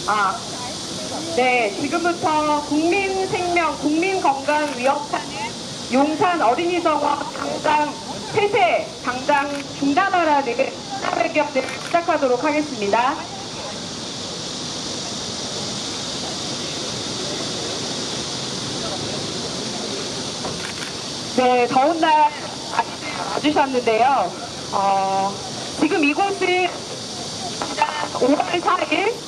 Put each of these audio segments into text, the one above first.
아, 네, 지금부터 국민 생명, 국민 건강 위협하는 용산 어린이 정원 당장 폐쇄, 당장 중단하라는 기자회견을 시작하도록 하겠습니다. 네, 더운 날 와주셨는데요. 지금 이곳은 지난 5월 4일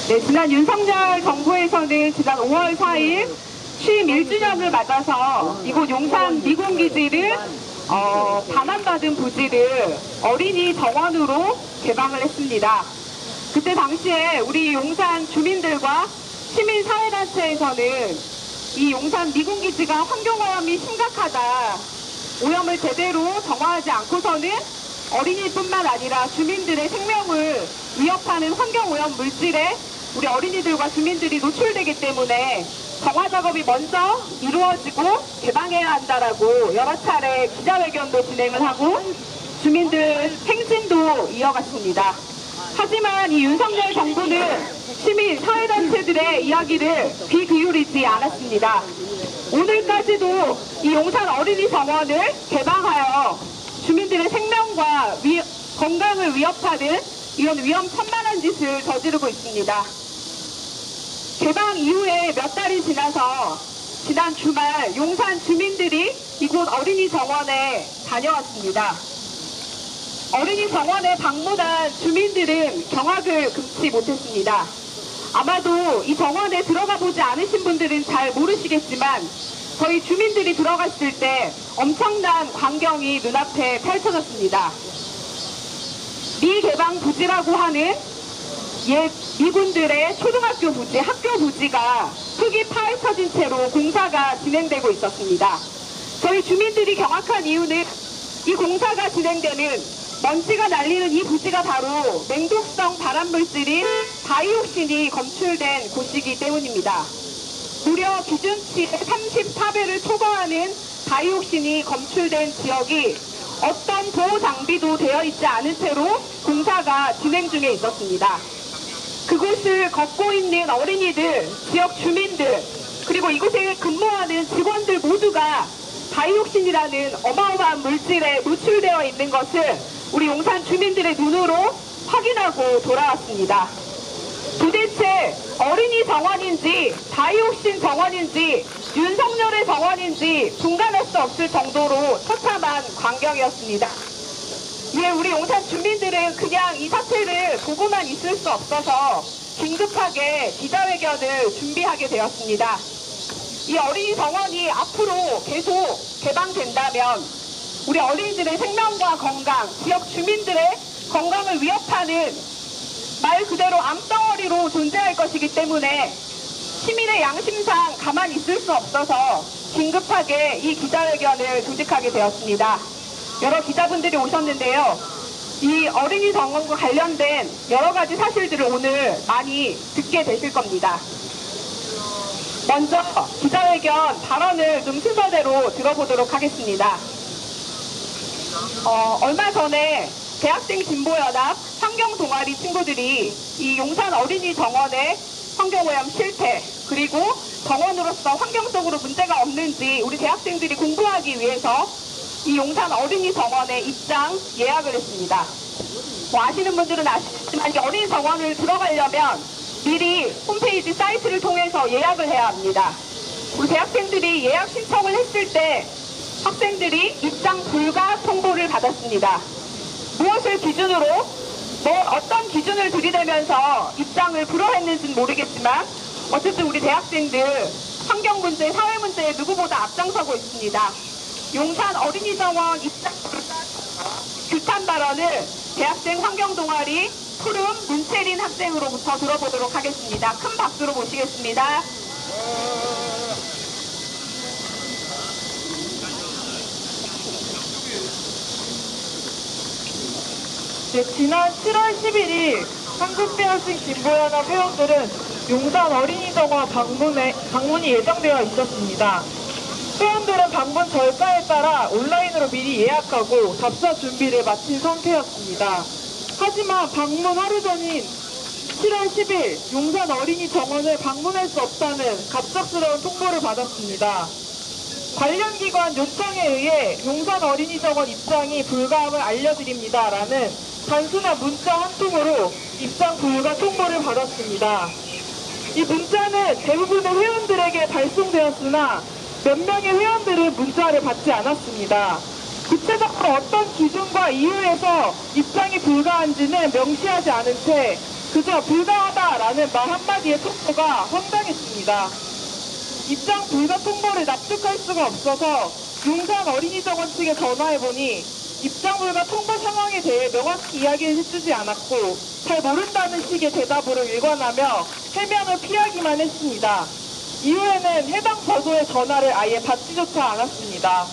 네, 지난 윤석열 정부에서는 지난 5월 4일 취임 1주년을 맞아서 이곳 용산 미군기지를 반환받은 부지를 어린이 정원으로 개방을 했습니다. 그때 당시에 우리 용산 주민들과 시민사회단체에서는 이 용산 미군기지가 환경오염이 심각하다, 오염을 제대로 정화하지 않고서는 어린이뿐만 아니라 주민들의 생명을 위협하는 환경오염 물질에 우리 어린이들과 주민들이 노출되기 때문에 정화 작업이 먼저 이루어지고 개방해야 한다라고 여러 차례 기자회견도 진행을 하고 주민들 행진도 이어갔습니다. 하지만 이 윤석열 정부는 시민 사회단체들의 이야기를 귀 기울이지 않았습니다. 오늘까지도 이 용산 어린이 정원을 개방하여 주민들의 생명과 건강을 위협하는 이런 위험천만한 짓을 저지르고 있습니다. 개방 이후에 몇 달이 지나서 지난 주말 용산 주민들이 이곳 어린이 정원에 다녀왔습니다. 어린이 정원에 방문한 주민들은 경악을 금치 못했습니다. 아마도 이 정원에 들어가 보지 않으신 분들은 잘 모르시겠지만 저희 주민들이 들어갔을 때 엄청난 광경이 눈앞에 펼쳐졌습니다. 미개방 부지라고 하는 옛 미군들의 초등학교 부지, 학교 부지가 흙이 파헤쳐진 채로 공사가 진행되고 있었습니다. 저희 주민들이 경악한 이유는 이 공사가 진행되는 먼지가 날리는 이 부지가 바로 맹독성 발암물질인 다이옥신이 검출된 곳이기 때문입니다. 무려 기준치의 34배를 초과하는 다이옥신이 검출된 지역이 어떤 보호 장비도 되어 있지 않은 채로 공사가 진행 중에 있었습니다. 그곳을 걷고 있는 어린이들, 지역 주민들, 그리고 이곳에 근무하는 직원들 모두가 다이옥신이라는 어마어마한 물질에 노출되어 있는 것을 우리 용산 주민들의 눈으로 확인하고 돌아왔습니다. 도대체 어린이 정원인지 다이옥신 정원인지 윤석열의 정원인지 분간할 수 없을 정도로 처참한 광경이었습니다. 예, 우리 용산 주민들은 그냥 이 사태를 보고만 있을 수 없어서 긴급하게 기자회견을 준비하게 되었습니다. 이 어린이 정원이 앞으로 계속 개방된다면 우리 어린이들의 생명과 건강, 지역 주민들의 건강을 위협하는 말 그대로 암덩어리로 존재할 것이기 때문에 시민의 양심상 가만히 있을 수 없어서 긴급하게 이 기자회견을 조직하게 되었습니다. 여러 기자분들이 오셨는데요. 이 어린이 정원과 관련된 여러 가지 사실들을 오늘 많이 듣게 되실 겁니다. 먼저 기자회견 발언을 좀 순서대로 들어보도록 하겠습니다. 얼마 전에 대학생 진보연합 환경동아리 친구들이 이 용산 어린이 정원의 환경오염 실태, 그리고 정원으로서 환경적으로 문제가 없는지 우리 대학생들이 공부하기 위해서 이 용산 어린이 정원에 입장 예약을 했습니다. 아시는 분들은 아시겠지만 이 어린이 정원을 들어가려면 미리 홈페이지 사이트를 통해서 예약을 해야 합니다. 우리 대학생들이 예약 신청을 했을 때 학생들이 입장 불가 통보를 받았습니다. 무엇을 기준으로 어떤 기준을 들이대면서 입장을 불허했는지는 모르겠지만 어쨌든 우리 대학생들 환경 문제, 사회 문제에 누구보다 앞장서고 있습니다. 용산 어린이 정원 입장 규탄 발언을 대학생 환경동아리 푸름 문채린 학생으로부터 들어보도록 하겠습니다. 큰 박수로 모시겠습니다. 네, 지난 7월 11일 한국대학생 진보연합 회원들은 용산 어린이정원 방문이 예정되어 있었습니다. 회원들은 방문 절차에 따라 온라인으로 미리 예약하고 답사 준비를 마친 상태였습니다. 하지만 방문 하루 전인 7월 10일 용산 어린이정원을 방문할 수 없다는 갑작스러운 통보를 받았습니다. 관련 기관 요청에 의해 용산 어린이정원 입장이 불가함을 알려드립니다라는 단순한 문자 한 통으로 입장 불가 통보를 받았습니다. 이 문자는 대부분의 회원들에게 발송되었으나 몇 명의 회원들은 문자를 받지 않았습니다. 구체적으로 어떤 기준과 이유에서 입장이 불가한지는 명시하지 않은 채 그저 불가하다라는 말 한마디의 통보가 황당했습니다. 입장 불가 통보를 납득할 수가 없어서 용산 어린이정원 측에 전화해보니 입장 불가 통보 상황에 대해 명확히 이야기를 해주지 않았고 잘 모른다는 식의 대답으로 일관하며 해명을 피하기만 했습니다. 이후에는 해당 버소의 전화를 아예 받지조차 않았습니다.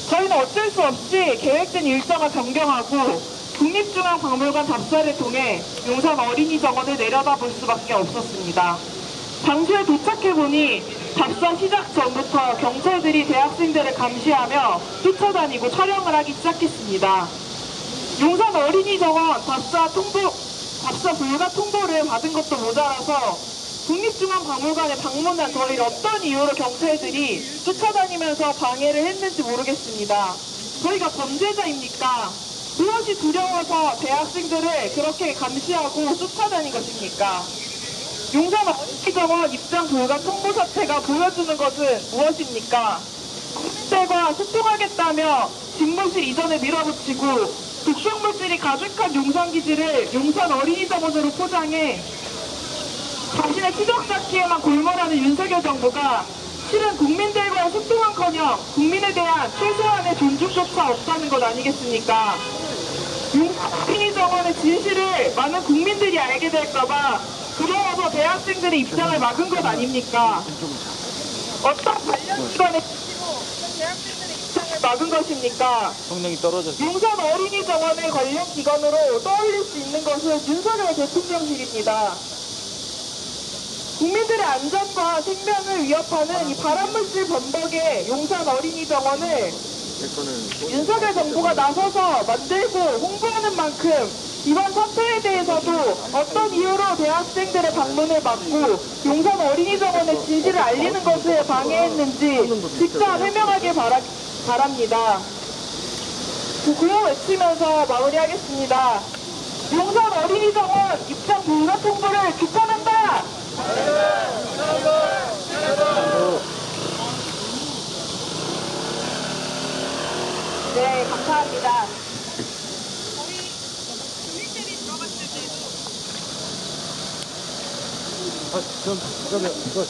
저희는 어쩔 수 없이 계획된 일정을 변경하고 국립중앙박물관 답사를 통해 용산 어린이정원을 내려다볼 수밖에 없었습니다. 당시에 도착해보니 답사 시작 전부터 경찰들이 대학생들을 감시하며 쫓아다니고 촬영을 하기 시작했습니다. 용산 어린이정원 답사 불가 통보를 받은 것도 모자라서 국립중앙박물관에 방문한 저희를 어떤 이유로 경찰들이 쫓아다니면서 방해를 했는지 모르겠습니다. 저희가 범죄자입니까? 무엇이 두려워서 대학생들을 그렇게 감시하고 쫓아다닌 것입니까? 용산 어린이정원 입장 불가 통보 사태가 보여주는 것은 무엇입니까? 국민들과 소통하겠다며 집무실 이전에 밀어붙이고 독성물질이 가득한 용산기지를 용산 어린이정원으로 포장해 자신의 추적자키에만 골몰하는 윤석열 정부가 실은 국민들과 소통한커녕 국민에 대한 최소한의 존중조차 없다는 것 아니겠습니까? 용산 어린이정원의 진실을 많은 국민들이 알게 될까봐 두려워서 대학생들의 입장을 막은 것 아닙니까? 어떤 관련 기관의 대학생들의 입장을 막은 것입니까? 성능이 떨어졌어. 용산 어린이정원을 관련 기관으로 떠올릴 수 있는 것은 윤석열 대통령실입니다. 국민들의 안전과 생명을 위협하는 이 발암물질 범벅의 용산 어린이정원을 윤석열 정부가 나서서 만들고 홍보하는 만큼 이번 사태에 대해서도 어떤 이유로 대학생들의 방문을 막고 용산 어린이정원의 진실을 알리는 것을 방해했는지 직접 해명하길 바랍니다. 구호 외치면서 마무리하겠습니다. 용산 어린이정원 입장 불가 통보를 규탄한다! 네, 감사합니다.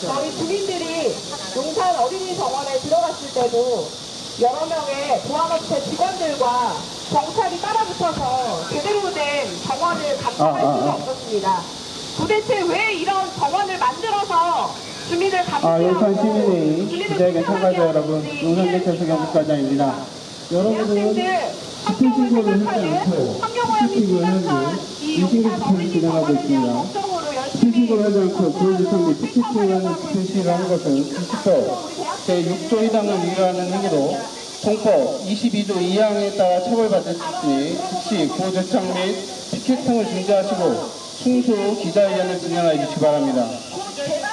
저희 주민들이 용산 어린이정원에 들어갔을 때도 여러 명의 보안업체 직원들과 경찰이 따라붙어서 제대로 된 정원을 감독할 수가 없었습니다. 도대체 왜 이런 정원을 만들어서 주민을 감시하고 용산 시민회의 기자회견 참가자 여러분, 용산경찰서 경찰과장입니다. 여러분은 집회 신고를 하지 않고 집회 신고를 현재 인신공 집회를 진행하고 있습니다. 집회 신고를 하지 않고 구호주청 및 피켓팅하는 집회 시위를 하는 것은 90호 제6조 2항을 위반하는 행위로 공법 22조 2항에 따라 처벌받을 수 있으니 즉시 구호주청 및 피켓팅을 중지하시고 충수 기자회견을 진행하여 주시기 바랍니다.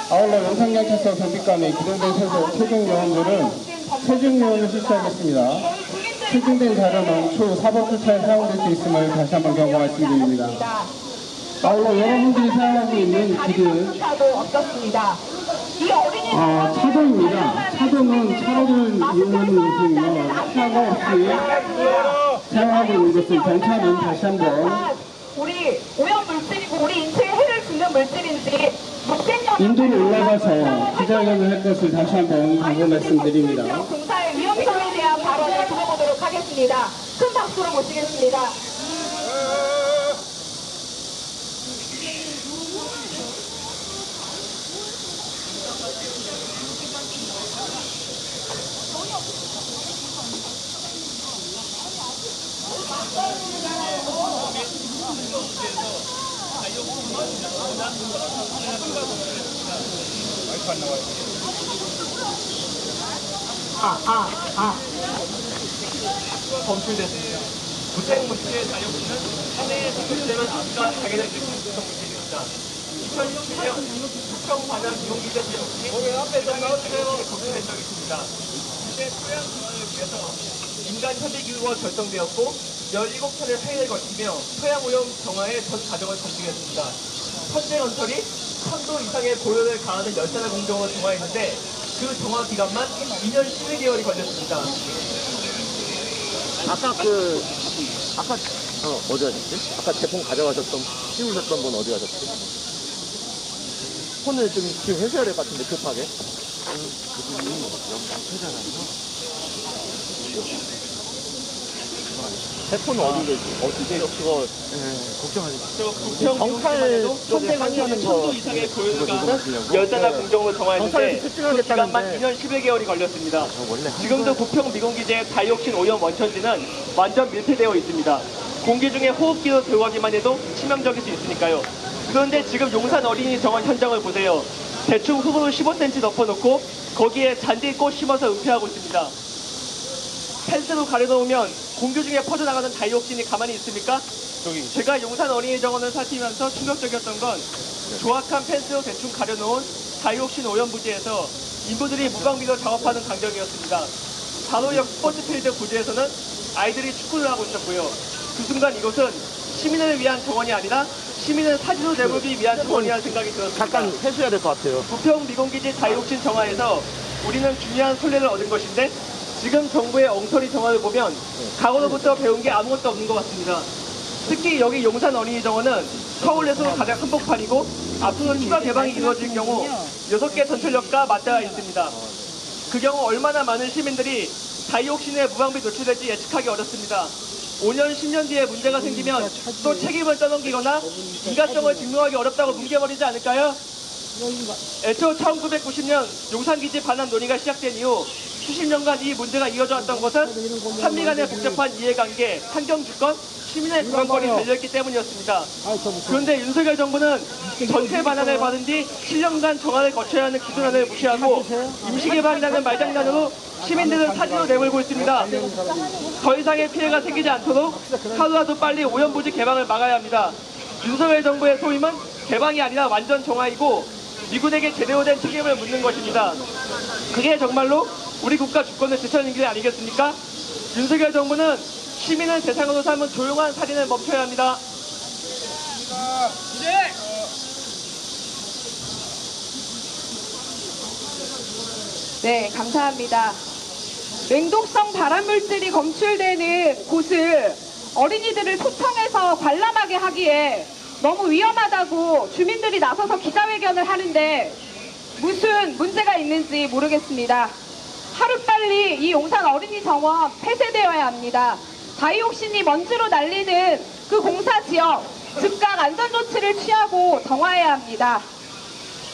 아울러 용산경찰서 경비감의 기동대 최종 요원들은 최종 요원을 실시하겠습니다. 최종된 자료는 추후 사법 절차에 사용될 수 있음을 다시 한번 경고 말씀드립니다. 아울러 여러분들이 사용하고 있는 길은 차도입니다. 차도는 차로를 이용하는 것이며 차가 없이 사용하고 있는 것은 경찰은 다시 한번 우리 오염물질이고 우리 인체에 해를 주는 물질인지 인도로 올라가서 기자회견을 할 것을 다시 한번 강조 말씀드립니다. 공사의 위험성에 대한 발언을 들어보도록 하겠습니다. 큰 박수로 모시겠습니다. 검출됐습니다. 무탱무치의 자유분은 사내에 선택되면 아까 자기들 구성 문제입니다. 2017년 부평 관할 비용기재 지역이 토양을 검출된 적이 있습니다. 이때 토양 정화를 위해서 민간 협의기구가 결성되었고 17차례 회의를 거치며 토양 오염 정화의 전 과정을 검증했습니다. 현재 건설이 3도 이상의 고열을 가하는 10차례 공정을 정화했는데 그 정화 기간만 2년 12개월이 걸렸습니다. 어디 가셨지? 아까 제품 가져가셨던, 씌우셨던 분 어디 가셨지? 폰을 지금 해줘야 될 것 같은데, 급하게. 그분이 대포는 어디 계시? 어떻게 그거 경찰 선택하는 거 1000도 이상의 고열을 가하는 열사나 공정으로 정화했는데 그 기간만 2년 11개월이 걸렸습니다. 지금도 부평 미군기지의 다이옥신 오염 원천지는 완전 밀폐되어 있습니다. 공기 중에 호흡기로 들어가기만 해도 치명적일 수 있으니까요. 그런데 지금 용산 어린이 정원 현장을 보세요. 대충 흙으로 15cm 덮어놓고 거기에 잔디꽃 심어서 은폐하고 있습니다. 펜스로 가려놓으면 공기 중에 퍼져나가는 다이옥신이 가만히 있습니까? 제가 용산 어린이 정원을 살피면서 충격적이었던 건 조악한 펜스로 대충 가려놓은 다이옥신 오염 부지에서 인부들이 무방비로 작업하는 광경이었습니다. 바로 옆 스포츠필드 부지에서는 아이들이 축구를 하고 있었고요. 그 순간 이곳은 시민을 위한 정원이 아니라 시민을 사지로 내몰기 위한 정원이라는 생각이 들었습니다. 잠깐 해줘야 될 것 같아요. 부평 미군기지 다이옥신 정화에서 우리는 중요한 선례를 얻은 것인데 지금 정부의 엉터리 정화를 보면 과거로부터 배운 게 아무것도 없는 것 같습니다. 특히 여기 용산 어린이 정원은 서울에서 가장 한복판이고 앞으로 추가 개방이 이루어질 경우 6개 전철역과 맞닿아 있습니다. 그 경우 얼마나 많은 시민들이 다이옥신에 무방비 노출될지 예측하기 어렵습니다. 5년, 10년 뒤에 문제가 생기면 또 책임을 떠넘기거나 인가성을 증명하기 어렵다고 뭉개버리지 않을까요? 애초 1990년 용산기지 반환 논의가 시작된 이후 수십 년간 이 문제가 이어져 왔던 것은 한미 간의 복잡한 이해관계, 환경주권, 시민의 구강권이 달려있기 때문이었습니다. 그런데 윤석열 정부는 전체 반환을 받은 뒤 7년간 정화를 거쳐야 하는 기준안을 무시하고 임시개발이라는 말장난으로 시민들을 사지로 내몰고 있습니다. 더 이상의 피해가 생기지 않도록 하루라도 빨리 오염부지 개방을 막아야 합니다. 윤석열 정부의 소임은 개방이 아니라 완전 정화이고 미군에게 제대로 된 책임을 묻는 것입니다. 그게 정말로 우리 국가 주권을 지켜내는 길 아니겠습니까? 윤석열 정부는 시민을 대상으로 삼은 조용한 살인을 멈춰야 합니다. 네, 감사합니다. 맹독성 발암물질이 검출되는 곳을 어린이들을 초청해서 관람하게 하기에 너무 위험하다고 주민들이 나서서 기자회견을 하는데 무슨 문제가 있는지 모르겠습니다. 하루빨리 이 용산 어린이 정원 폐쇄되어야 합니다. 다이옥신이 먼지로 날리는 그 공사 지역 즉각 안전조치를 취하고 정화해야 합니다.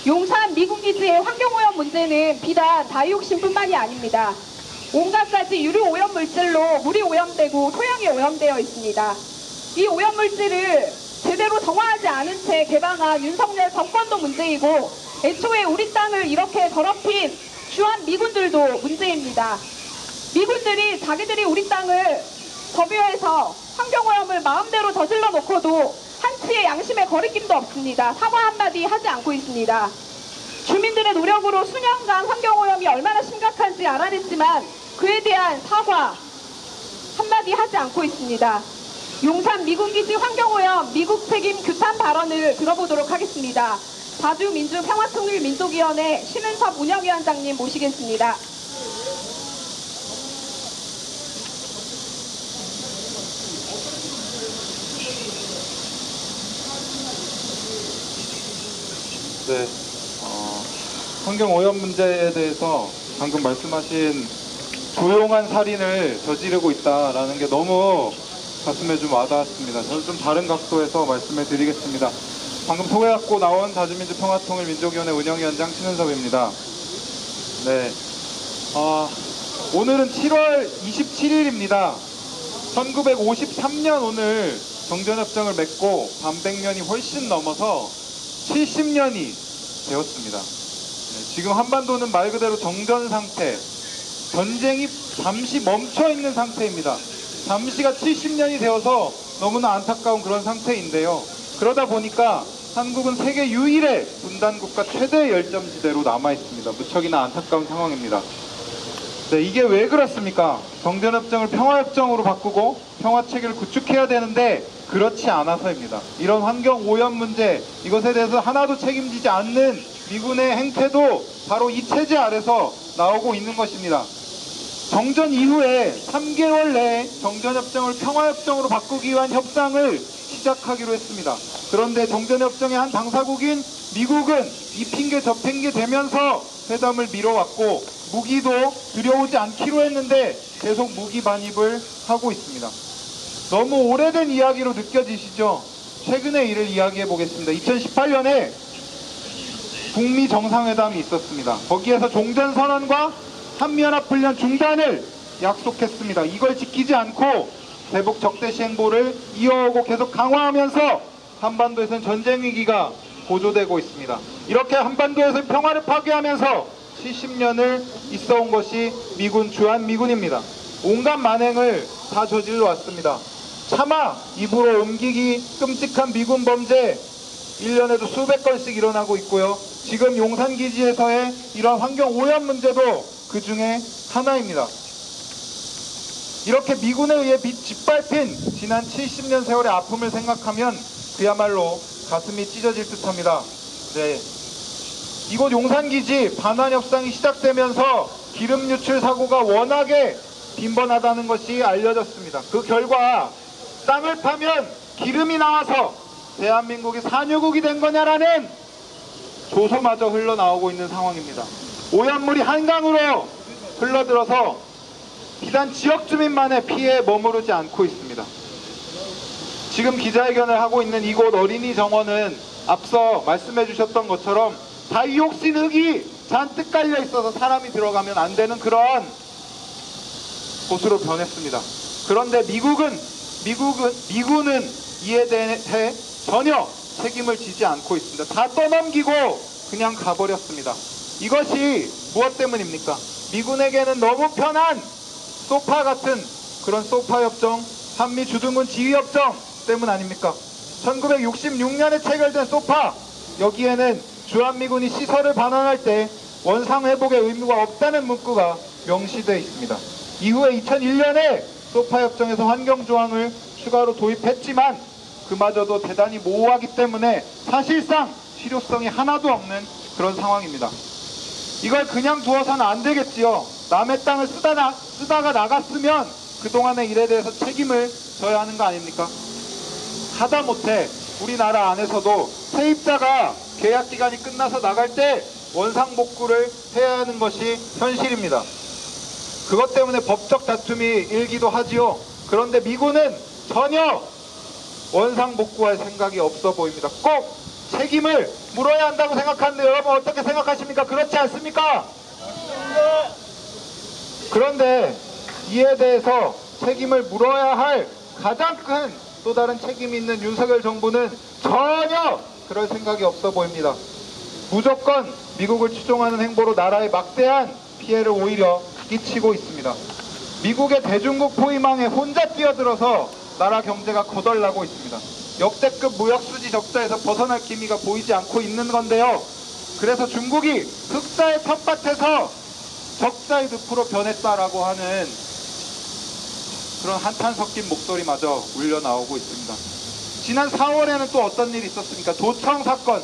용산 미군기지의 환경오염 문제는 비단 다이옥신뿐만이 아닙니다. 온갖 가지 유류 오염 물질로 물이 오염되고 토양이 오염되어 있습니다. 이 오염 물질을 제대로 정화하지 않은 채 개방한 윤석열 정권도 문제이고 애초에 우리 땅을 이렇게 더럽힌 주한 미군들도 문제입니다. 미군들이 자기들이 우리 땅을 점유해서 환경오염을 마음대로 저질러 놓고도 한치의 양심의 거리낌도 없습니다. 사과 한마디 하지 않고 있습니다. 주민들의 노력으로 수년간 환경오염이 얼마나 심각한지 알아냈지만 그에 대한 사과 한마디 하지 않고 있습니다. 용산 미군기지 환경오염 미국 책임 규탄 발언을 들어보도록 하겠습니다. 자주민주평화통일민족위원회 심은섭 운영위원장님 모시겠습니다. 네, 환경오염 문제에 대해서 방금 말씀하신 조용한 살인을 저지르고 있다라는 게 너무 가슴에 좀 와닿았습니다. 저는 좀 다른 각도에서 말씀을 드리겠습니다. 방금 소개받고 나온 자주민주평화통일민족위원회 운영위원장 신은섭입니다. 네, 오늘은 7월 27일입니다. 1953년 오늘 정전협정을 맺고 반백년이 훨씬 넘어서 70년이 되었습니다. 지금 한반도는 말 그대로 정전 상태, 전쟁이 잠시 멈춰 있는 상태입니다. 잠시가 70년이 되어서 너무나 안타까운 그런 상태인데요. 그러다 보니까 한국은 세계 유일의 분단국가 최대 열점지대로 남아 있습니다. 무척이나 안타까운 상황입니다. 네, 이게 왜 그렇습니까? 정전협정을 평화협정으로 바꾸고 평화체계를 구축해야 되는데 그렇지 않아서입니다. 이런 환경 오염 문제, 이것에 대해서 하나도 책임지지 않는 미군의 행태도 바로 이 체제 아래서 나오고 있는 것입니다. 정전 이후에 3개월 내에 정전협정을 평화협정으로 바꾸기 위한 협상을 시작하기로 했습니다. 그런데 정전협정의 한 당사국인 미국은 이 핑계 저 핑계 대면서 회담을 미뤄왔고 무기도 들여오지 않기로 했는데 계속 무기 반입을 하고 있습니다. 너무 오래된 이야기로 느껴지시죠? 최근의 일을 이야기해 보겠습니다. 2018년에 북미 정상회담이 있었습니다. 거기에서 종전선언과 한미연합훈련 중단을 약속했습니다. 이걸 지키지 않고 대북 적대시 행보를 이어오고 계속 강화하면서 한반도에서는 전쟁 위기가 고조되고 있습니다. 이렇게 한반도에서 평화를 파괴하면서 70년을 있어온 것이 미군 주한미군입니다. 온갖 만행을 다 저질러 왔습니다. 차마 입으로 옮기기 끔찍한 미군 범죄 1년에도 수백 건씩 일어나고 있고요. 지금 용산기지에서의 이러한 환경 오염 문제도 그 중에 하나입니다. 이렇게 미군에 의해 짓밟힌 지난 70년 세월의 아픔을 생각하면 그야말로 가슴이 찢어질 듯합니다. 네. 이곳 용산기지 반환협상이 시작되면서 기름 유출 사고가 워낙에 빈번하다는 것이 알려졌습니다. 그 결과 땅을 파면 기름이 나와서 대한민국이 산유국이 된 거냐라는 조소마저 흘러나오고 있는 상황입니다. 오염물이 한강으로 흘러들어서 비단 지역 주민만의 피해에 머무르지 않고 있습니다. 지금 기자회견을 하고 있는 이곳 어린이 정원은 앞서 말씀해 주셨던 것처럼 다이옥신 흙이 잔뜩 깔려 있어서 사람이 들어가면 안 되는 그런 곳으로 변했습니다. 그런데 미군은 이에 대해 전혀 책임을 지지 않고 있습니다. 다 떠넘기고 그냥 가버렸습니다. 이것이 무엇 때문입니까? 미군에게는 너무 편한 소파 같은 그런 소파 협정, 한미 주둔군 지휘 협정 때문 아닙니까? 1966년에 체결된 소파, 여기에는 주한미군이 시설을 반환할 때 원상 회복의 의무가 없다는 문구가 명시되어 있습니다. 이후에 2001년에 소파 협정에서 환경 조항을 추가로 도입했지만 그마저도 대단히 모호하기 때문에 사실상 실효성이 하나도 없는 그런 상황입니다. 이걸 그냥 두어서는 안 되겠지요. 남의 땅을 쓰다가 나갔으면 그동안의 일에 대해서 책임을 져야 하는 거 아닙니까? 하다못해 우리나라 안에서도 세입자가 계약 기간이 끝나서 나갈 때 원상복구를 해야 하는 것이 현실입니다. 그것 때문에 법적 다툼이 일기도 하지요. 그런데 미군은 전혀 원상복구할 생각이 없어 보입니다. 꼭 책임을 물어야 한다고 생각하는데 여러분 어떻게 생각하십니까? 그렇지 않습니까? 그런데 이에 대해서 책임을 물어야 할 가장 큰 또 다른 책임이 있는 윤석열 정부는 전혀 그럴 생각이 없어 보입니다. 무조건 미국을 추종하는 행보로 나라에 막대한 피해를 오히려 끼치고 있습니다. 미국의 대중국 포위망에 혼자 뛰어들어서 나라 경제가 거덜나고 있습니다. 역대급 무역수지 적자에서 벗어날 기미가 보이지 않고 있는 건데요. 그래서 중국이 흑사의 텃밭에서 적자의 늪으로 변했다라고 하는 그런 한탄 섞인 목소리마저 울려 나오고 있습니다. 지난 4월에는 또 어떤 일이 있었습니까? 도청 사건,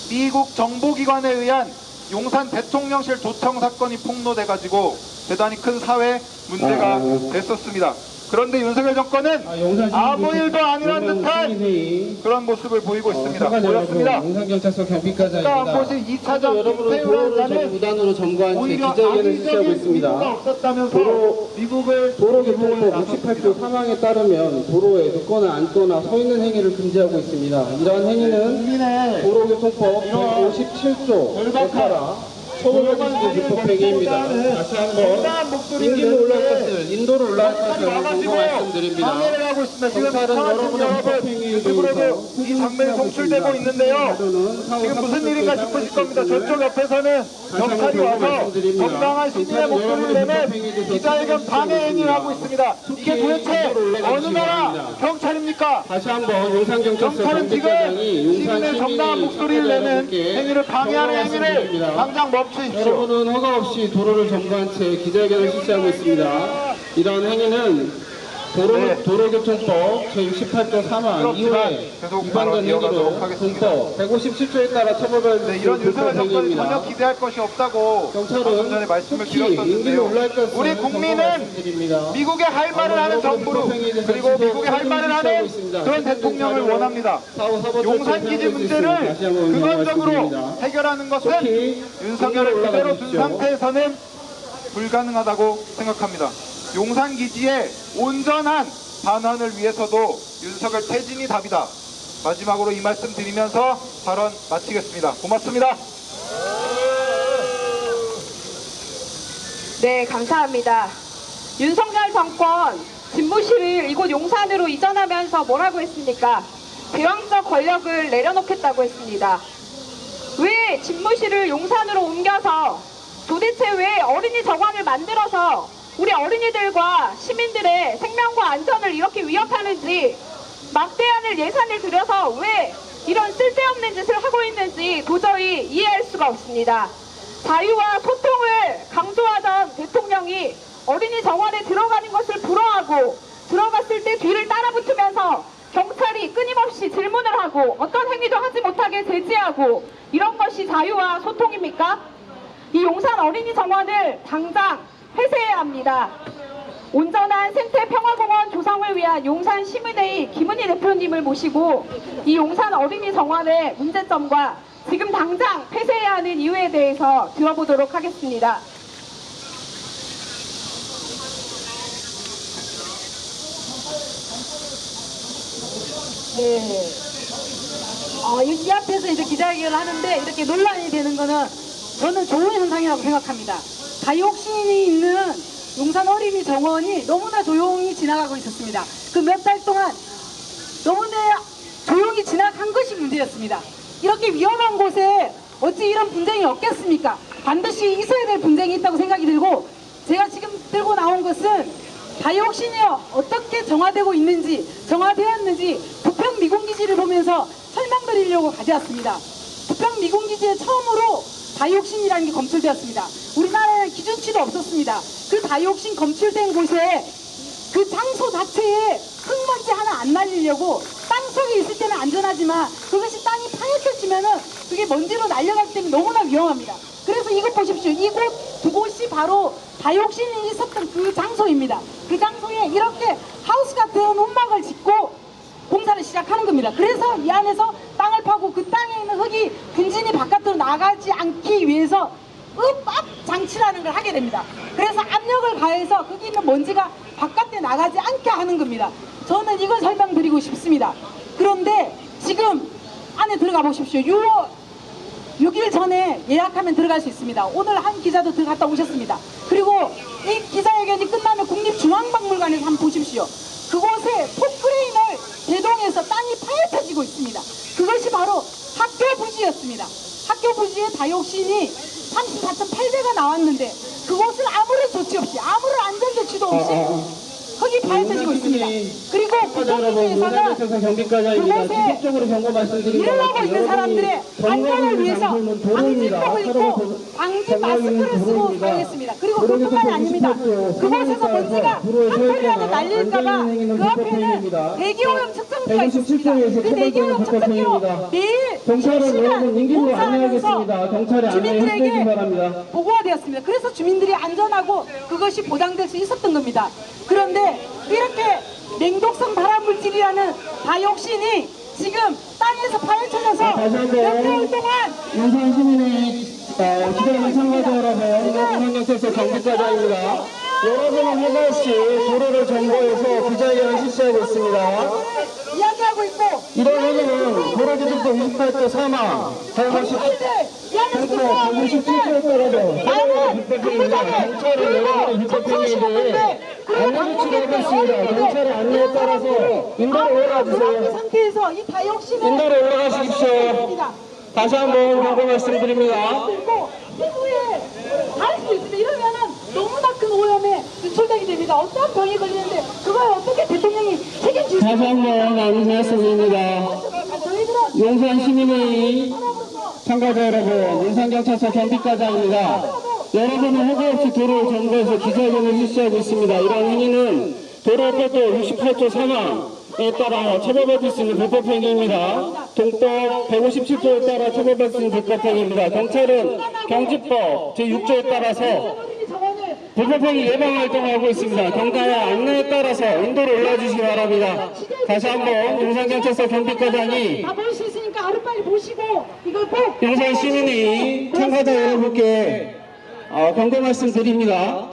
미국 정보기관에 의한 용산 대통령실 도청 사건이 폭로돼가지고 대단히 큰 사회 문제가 됐었습니다. 그런데 윤석열 정권은 아무 일도 아니란 듯한 그런 모습을 보이고 있습니다. 보였습니다. 용산경찰서 경비과장입니다. 안보실 2차장 여러분은 도로를 전부 무단으로 점거한 채 오히려 기자회견을 실시하고 있습니다. 없었다면서 미국을 도로교통법 68조 사망에 따르면 도로에 눕거나 앉거나 서 있는 행위를 금지하고 있습니다. 이러한 행위는 도로교통법 157조에 따라 처벌받는 불법행위입니다. 다시 한번 임기로 올라갈 것을 인도로 올라갈 것을 보고 말씀드립니다. 하고 있습니다. 지금 경찰은 여러분의 불법행위에 대해서 이 장면이 송출되고 있는데요. 지금 무슨 일인가 싶으실 겁니다. 저쪽 옆에서는 경찰이 와서 정당한 시민의 목소리를 내는 기자회견 방해 행위를 하고 있습니다. 이게 도대체 어느 나라 경찰입니까? 다시 한번 용산경찰서 경찰은 지금 경비과장이 용산 시민의 정당한 목소리를 내는 행위를 방해하는 행위를 당장 멈추십시오. 여러분은 허가 없이 도로를 점거한 채 기자회견을 실시하고 있습니다. 이러한 행위는 도로교통법 제68조 3항 이후에 계속 위반된 발언 행위로 이어가도록 하겠습니다. 군법 157조에 따라 처벌받을 이런 윤석열 정권이 전혀 행위입니다. 기대할 것이 없다고 방금 전에 경찰은 말씀을 특히 임기로 드렸었는데요. 올라갈 것을 우리 국민은 미국에 할 말을 하는 정부로 그리고 미국에 할 말을 하는 그런 대통령을 원합니다. 용산기지 문제를 근원적으로 해결하는 것은 윤석열을 그대로 둔 상태에서는 불가능하다고 생각합니다. 용산기지의 온전한 반환을 위해서도 윤석열 퇴진이 답이다. 마지막으로 이 말씀 드리면서 발언 마치겠습니다. 고맙습니다. 네, 감사합니다. 윤석열 정권 집무실을 이곳 용산으로 이전하면서 뭐라고 했습니까? 대왕적 권력을 내려놓겠다고 했습니다. 왜 집무실을 용산으로 옮겨서 도대체 왜 어린이 정원을 만들어서 우리 어린이들과 시민들의 생명과 안전을 이렇게 위협하는지, 막대한 예산을 들여서 왜 이런 쓸데없는 짓을 하고 있는지 도저히 이해할 수가 없습니다. 자유와 소통을 강조하던 대통령이 어린이 정원에 들어가는 것을 불허하고 들어갔을 때 뒤를 따라붙으면서 경찰이 끊임없이 질문을 하고 어떤 행위도 하지 못하게 제지하고, 이런 것이 자유와 소통입니까? 이 용산 어린이 정원을 당장 폐쇄해야 합니다. 온전한 생태 평화공원 조성을 위한 용산 시민회의 김은희 대표님을 모시고 이 용산 어린이 정원의 문제점과 지금 당장 폐쇄해야 하는 이유에 대해서 들어보도록 하겠습니다. 네. 이 앞에서 이제 기자회견을 하는데 이렇게 논란이 되는 거는 저는 좋은 현상이라고 생각합니다. 다육신이 있는 용산 어린이 정원이 너무나 조용히 지나가고 있었습니다. 그 몇 달 동안 너무나 조용히 지나간 것이 문제였습니다. 이렇게 위험한 곳에 어찌 이런 분쟁이 없겠습니까? 반드시 있어야 될 분쟁이 있다고 생각이 들고, 제가 지금 들고 나온 것은 다육신이 어떻게 정화되고 있는지, 정화되었는지 부평 미군기지를 보면서 설명드리려고 가져왔습니다. 부평 미군기지에 처음으로 다이옥신이라는 게 검출되었습니다. 우리나라에는 기준치도 없었습니다. 그 다이옥신 검출된 곳에 그 장소 자체에 흙먼지 하나 안 날리려고 땅속에 있을 때는 안전하지만 그것이 땅이 파헤쳐지면은 그게 먼지로 날려가기 때문에 너무나 위험합니다. 그래서 이것 보십시오. 이곳 두 곳이 바로 다이옥신이 있었던 그 장소입니다. 그 장소에 이렇게 하우스 같은 움막을 짓고 공사를 시작하는 겁니다. 그래서 이 안에서 땅을 파고 그 땅에 있는 흙이 분진이 바깥으로 나가지 않기 위해서 읍압 장치라는 걸 하게 됩니다. 그래서 압력을 가해서 거기 있는 먼지가 바깥에 나가지 않게 하는 겁니다. 저는 이걸 설명드리고 싶습니다. 그런데 지금 안에 들어가 보십시오. 6일 전에 예약하면 들어갈 수 있습니다. 오늘 한 기자도 들어갔다 오셨습니다. 그리고 이 기자회견이 끝나면 국립중앙박물관에서 한번 보십시오. 그곳에 포크레인을 대동해서 땅이 파헤쳐지고 있습니다. 그것이 바로 학교 부지였습니다. 학교 부지에 다육신이 34.8배가 나왔는데 그곳을 아무런 조치 없이, 아무런 안전조치도 없이 흙이 파헤쳐지고 있습니다. 그리고 부동기지에서는 그곳에 일하고 있는 사람들의 안전을 위해서 방진복을 입고 방진 마스크를 쓰고 사용했습니다. 그리고 그뿐만이 아닙니다. 그곳에서 먼지가 한 털이라도 날릴까봐 그 앞에는 대기오염 측정기가 있습니다. 그 대기오염 측정기로 매일 실시간 공사하면서 주민들에게 보고가 되었습니다. 그래서 주민들이 안전하고 그것이 보장될 수 있었던 겁니다. 그런데 이렇게 냉독성 발암물질이라는 다이옥신이 지금 땅에서 파헤쳐져서 몇 개월 동안 용산 시민의 기자회견 참가자 여러분, 용산경찰서 경비과장입니다. 여러분은 허가 없이 도로를 점거해서 기자회견을 실시하고 있습니다. 이야기하고 있고 이런 행위는 도로교통법 28조 3항 157조에 따라서 경찰은 여러분의 불법행위에 대해 안내 조치를 하고 있습니다. 경찰의 안내에 따라서 인도로 올라가주세요. 상태에서 이 다육신을 인도로 올라가십시오. 다시 한번 경고 말씀드립니다. 들고 피부에 닿을 수 있습니다. 이러면은 너무나 큰 오염에 노출되게 됩니다. 어떤 병이 걸리는데 그걸 어떻게 대통령이 책임질 수 다시 한번 말씀드립니다. 저희들은 용산 시민회의 참가자 여러분, 용산경찰서 경비과장입니다. 여러분은 허가 없이 도로를 점거해서 기자회견을 실시하고 있습니다. 이런 행위는 도로법도 68조 3항에 따라 처벌받을 수 있는 불법행위입니다. 동법 157조에 따라 처벌받을 수 있는 불법행위입니다. 경찰은 경지법 제6조에 따라서 불법행위 예방 활동을 하고 있습니다. 경찰의 안내에 따라서 인도로 올라주시기 바랍니다. 다시 한번 용산경찰서 경비과장이 다 볼 수 있으니까 하루빨리 보시고 이걸 꼭 용산 시민이 참가자 여러분께 경고 말씀드립니다.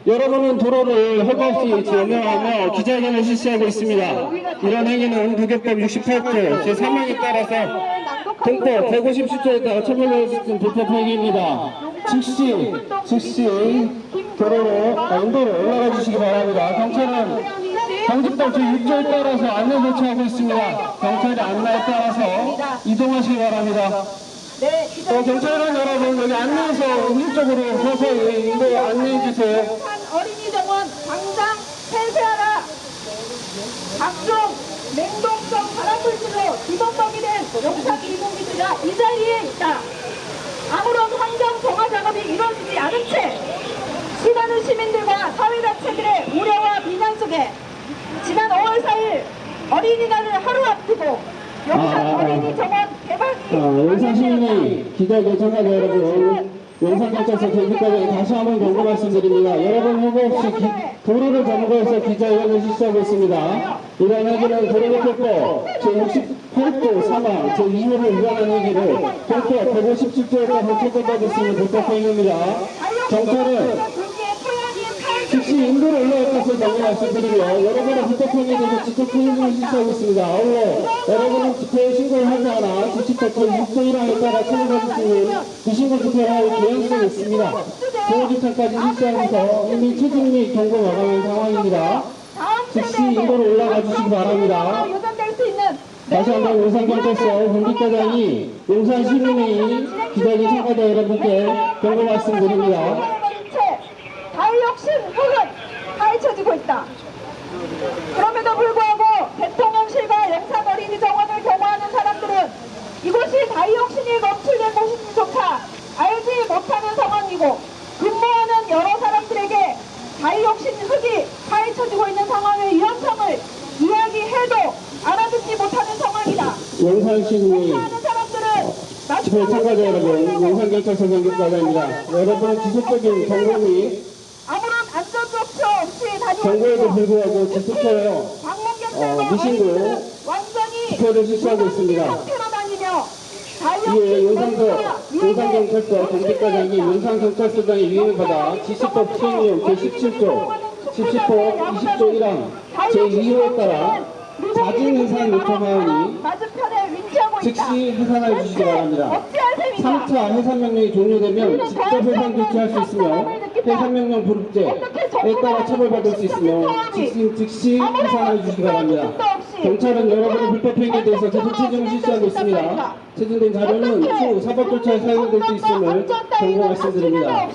여러분은 도로를 허가 없이 점유하며 기자회견을 실시하고 있습니다. 이런 행위는 부교법 68조 제3항에 따라서 동법 157조에 따라 처벌받을 수 있는 불법행위입니다. 즉시 도로로 인도로 올라가 주시기 바랍니다. 경찰은 경지법 제6조에 따라서 안내 조치하고 있습니다. 경찰의 안내에 따라서 이동하시기 바랍니다. 경찰관 여러분, 여기 안내해서 이쪽으로 서서히 인도 안내해 주세요. 어린이 정원 당장 폐쇄하라. 각종 맹독성 발암물질로 기본범이 된 용산 미공기지가 이 자리에 있다. 아무런 환경 정화 작업이 이루어지지 않은 채 수많은 시민들과 사회 자체들의 우려와 비난 속에 지난 5월 4일 어린이날을 하루 앞두고 용산 어린이 정원 개방이 용산 시민의 기자회견 참가자 여러분, 용산경찰서 경비과장이 다시 한번 경고 말씀드립니다. 여러분 허가 없이 도로를 점거해서 기자회견을 실시하고 있습니다. 이런 행위는 도로교통법 제68조 3항 제2호를 위반한 행위로 동법 157조에 따라 처벌받을 수 있는 불법행위입니다. 경찰은 즉시 인도로 올라갈 것을 경고 말씀드리며 여러분의 불법행위에 대해서 직접 책임을 실시하고 있습니다. 아울러 여러분은 집회에 신고를 하지 않아 규칙법 제6조1항에 따라 처벌받을 수 있는 비신고 집회를 할 개연성이 있습니다. 보호주차까지 실시하면서 이미 체증 및 경고 마감한 상황입니다. 즉시 인도로 올라가 주시기 바랍니다. 다시 한번 용산경찰서 경비과장이 용산 시민의 기자회견 참가자 여러분께 경고 말씀드립니다. 다이옥신 흙은 파헤쳐지고 있다. 그럼에도 불구하고 대통령실과 용산 어린이 정원을 경호하는 사람들은 이곳이 다이옥신이 검출된 곳인지조차 알지 못하는 상황이고 근무하는 여러 사람들에게 다이옥신 흙이 파헤쳐지고 있는 상황의 위험성을 이야기해도 알아듣지 못하는 상황이다. 용산 시민의 하는 사람들은 집회 참가자 여러분, 용산경찰서 경비과장입니다. 여러분은 지속적인 경고 및 아무런 안전조처 없이 경고에도 불구하고 지속해요. 미신고 집회를 실시하고 있습니다. 이에 용산경찰서 경비과장이 용산경찰서장의 위임을 받아 지시법 시행령 제17조, 지시법 20조 1항 제2호에 따라 자진 해산 요청하오니 즉시 해산해 주시기 바랍니다. 3차 해산 명령이 종료되면 직접 해산 조치할 수 있으며 해산 명령 불입죄에 따라 처벌받을 수 있으며 즉시 해산해 주시기 바랍니다. 경찰은 여러분의 불법행위에 대해서 계속 체증을 실시하고 있습니다. 체증된 자료는 추후 사법조차에 사용될 수 있음을 경고 말씀드립니다.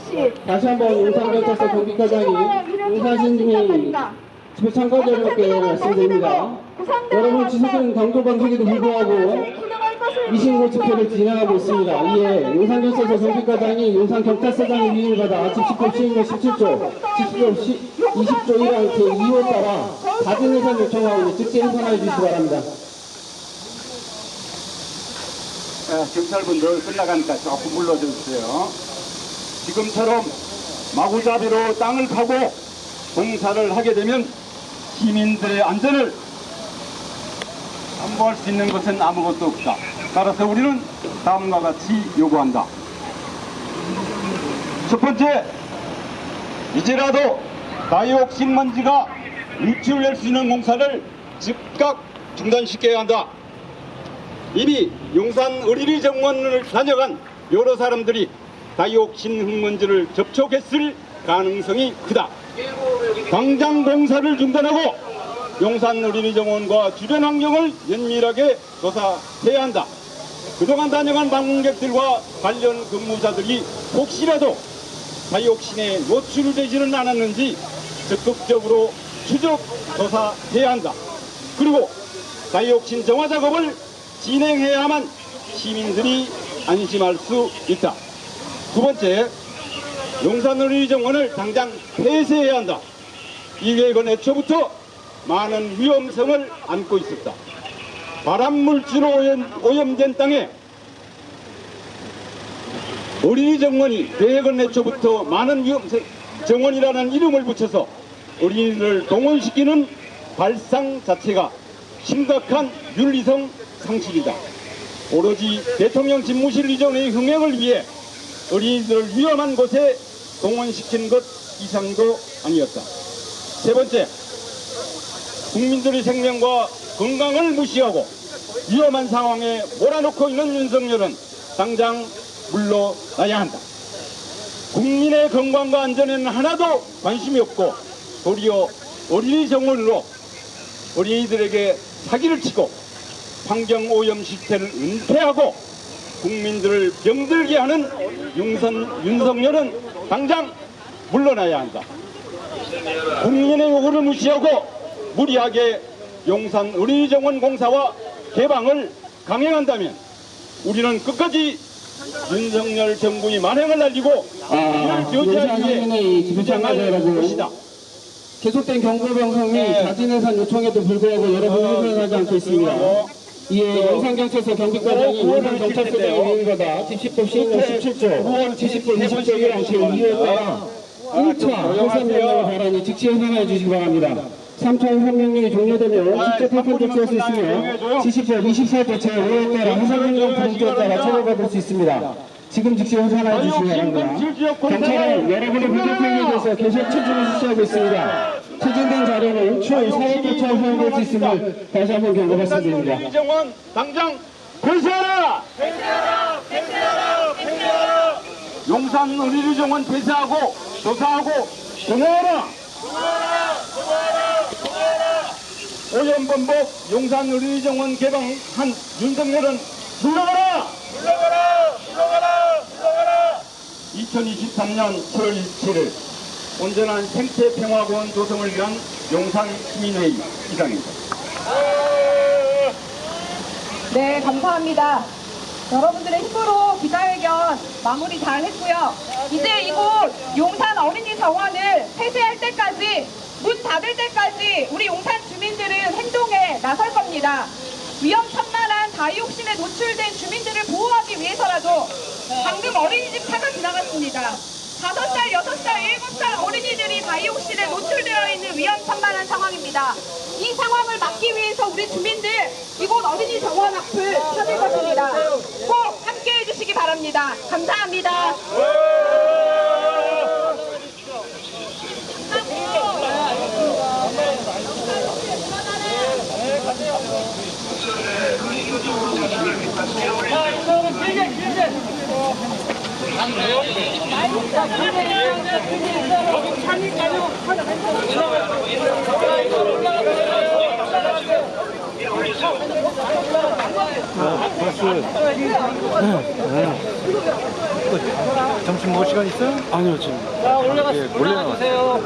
다시 한번 용산경찰서 경비과장이 용산시민이 집회 참가자 여러분께 말씀드립니다. 여러분 지속적인 강조 방송에도 불구하고 미신고 집회를 진행하고 있습니다. 이에 용산경찰서 경비과장이 용산경찰서장의 위임을 받아 지시법 시행령 17조, 지시법 20조 1항 제2호에 따라 자진 해산 요청하오니 즉시 해산하여 주시기 바랍니다. 경찰분들 끝나가니까 조금 물러줘 주세요. 지금처럼 마구잡이로 땅을 파고 공사를 하게 되면 시민들의 안전을 담보할 수 있는 것은 아무것도 없다. 따라서 우리는 다음과 같이 요구한다. 첫 번째, 이제라도 다이옥신 먼지가 유출될 수 있는 공사를 즉각 중단시켜야 한다. 이미 용산 어린이 정원을 다녀간 여러 사람들이 다이옥신 흙먼지를 접촉했을 가능성이 크다. 당장 공사를 중단하고 용산 어린이 정원과 주변 환경을 면밀하게 조사해야 한다. 그동안 다녀간 방문객들과 관련 근무자들이 혹시라도 다이옥신에 노출되지는 않았는지 적극적으로 추적 조사해야 한다. 그리고 다이옥신 정화 작업을 진행해야만 시민들이 안심할 수 있다. 두 번째, 용산 어린이 정원을 당장 폐쇄해야 한다. 이 계획은 애초부터 많은 위험성을 안고 있었다. 발암물질로 오염된 땅에 어린이 정원이 계획은 애초부터 많은 위험성 정원이라는 이름을 붙여서 어린이를 동원시키는 발상 자체가 심각한 윤리성 상실이다. 오로지 대통령 집무실 이전의 흥행을 위해 어린이들을 위험한 곳에 동원시킨 것 이상도 아니었다. 세 번째, 국민들의 생명과 건강을 무시하고 위험한 상황에 몰아넣고 있는 윤석열은 당장 물러나야 한다. 국민의 건강과 안전에는 하나도 관심이 없고 도리어 어린이 정원으로 어린이들에게 사기를 치고 환경오염 실태를 은폐하고 국민들을 병들게 하는 윤석열은 당장 물러나야 한다. 국민의 요구를 무시하고 무리하게 용산 어린이 정원 공사와 개방을 강행한다면 우리는 끝까지 윤석열 정부의 만행을 날리고 이를 교체하기 위해 주장할 것이다. 계속된 경고방송이 자진해산 요청에도 불구하고 여러분 해결하지 않고 있습니다. 이에 용산경찰서 경비과장이 용산경찰서장이 내일거다 집시법 시행령 17조 집시법 20조 1항 제2호에 따라 1차 해산 명령을 바라니 즉시 해산해 주시기 바랍니다. 3차 해산 명령이 종료되면 직접 해산 조치할 수 있으며 집시법 24조 제5호에 따라 해산 명령 불응에 따라 처벌받을 수 있습니다. 지금 즉시 해산해 주시기 바랍니다. 경찰은 여러분의 불법행위에 대해서 계속 체증을 실시하고 있습니다. 체증된 자료는 추후 사회조차 사용될 수 있음을 다시 한번 경고 말씀드립니다. 어린이 정원 당장 폐쇄하라! 용산 어린이 정원 폐쇄하고 조사하고 정화하라! 오염범벅 용산 어린이 정원 개방한 윤석열은 물러가라! 2023년 7월 27일 온전한 생태평화공원 조성을 위한 용산 시민회의 이상입니다. 네, 감사합니다. 여러분들의 힘으로 기자회견 마무리 잘 했고요. 이제 이곳 용산 어린이 정원을 폐쇄할 때까지, 문 닫을 때까지 우리 용산 주민들은 행동에 나설 겁니다. 위험천만한 다이옥신에 노출된 주민들을 보호하기 위해서라도 방금 어린이집 차가 지나갔습니다. 5살, 6살, 7살 어린이들이 다이옥신에 노출되어 있는 위험천만한 상황입니다. 이 상황을 막기 위해서 우리 주민들 이곳 어린이 정원 앞을 찾을 것입니다. 꼭 함께 해주시기 바랍니다. 감사합니다. 점심 먹을 시간 있어요? 아니요, 지금. 자, 올라가세요.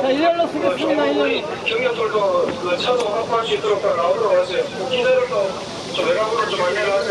자, 일렬로 쓰겠습니다, 일렬로. 경력들도 그 차도 확보할 수 있도록 나오도록 하세요. 기자들도 좀 외곽으로 좀 안내를 하세요.